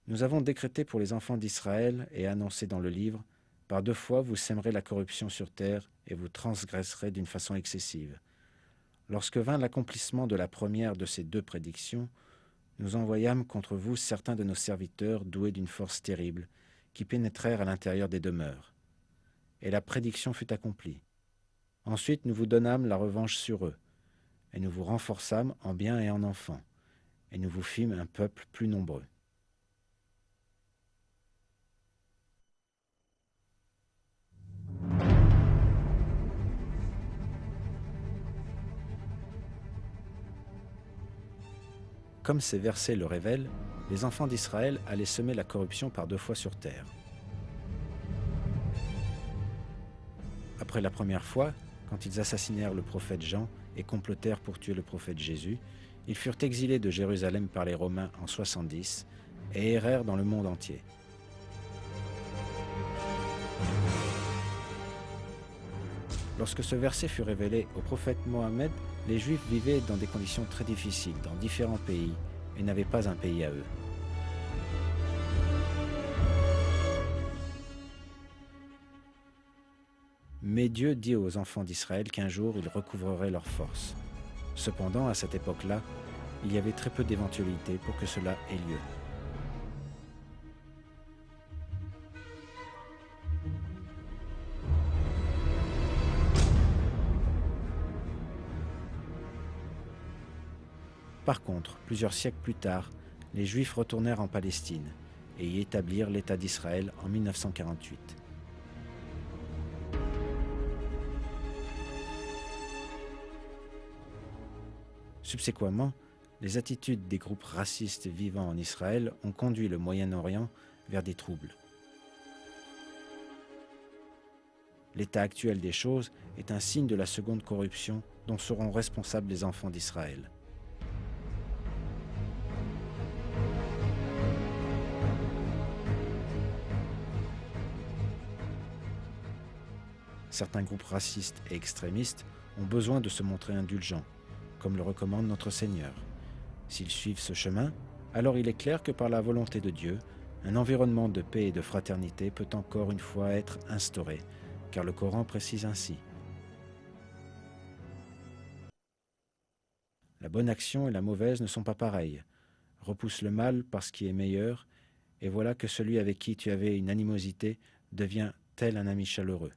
Nous avons décrété pour les enfants d'Israël et annoncé dans le livre, par 2 fois vous sèmerez la corruption sur terre et vous transgresserez d'une façon excessive. Lorsque vint l'accomplissement de la première de ces 2 prédictions, nous envoyâmes contre vous certains de nos serviteurs doués d'une force terrible, qui pénétrèrent à l'intérieur des demeures. Et la prédiction fut accomplie. Ensuite nous vous donnâmes la revanche sur eux, et nous vous renforçâmes en biens et en enfants, et nous vous fîmes un peuple plus nombreux. Comme ces versets le révèlent, les enfants d'Israël allaient semer la corruption par 2 fois sur terre. Après la première fois, quand ils assassinèrent le prophète Jean et complotèrent pour tuer le prophète Jésus, ils furent exilés de Jérusalem par les Romains en 70 et errèrent dans le monde entier. Lorsque ce verset fut révélé au prophète Mohammed, les Juifs vivaient dans des conditions très difficiles dans différents pays et n'avaient pas un pays à eux. Mais Dieu dit aux enfants d'Israël qu'un jour ils recouvreraient leur force. Cependant, à cette époque-là, il y avait très peu d'éventualités pour que cela ait lieu. Par contre, plusieurs siècles plus tard, les Juifs retournèrent en Palestine et y établirent l'État d'Israël en 1948. Subséquemment, les attitudes des groupes racistes vivant en Israël ont conduit le Moyen-Orient vers des troubles. L'état actuel des choses est un signe de la seconde corruption dont seront responsables les enfants d'Israël. Certains groupes racistes et extrémistes ont besoin de se montrer indulgents, comme le recommande notre Seigneur. S'ils suivent ce chemin, alors il est clair que par la volonté de Dieu, un environnement de paix et de fraternité peut encore une fois être instauré, car le Coran précise ainsi. La bonne action et la mauvaise ne sont pas pareilles. Repousse le mal par ce qui est meilleur, et voilà que celui avec qui tu avais une animosité devient tel un ami chaleureux.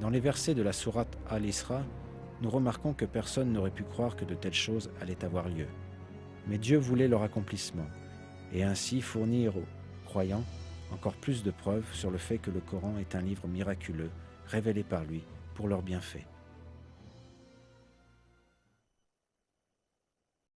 Dans les versets de la sourate Al-Isra, nous remarquons que personne n'aurait pu croire que de telles choses allaient avoir lieu. Mais Dieu voulait leur accomplissement, et ainsi fournir aux croyants encore plus de preuves sur le fait que le Coran est un livre miraculeux, révélé par lui, pour leur bienfait.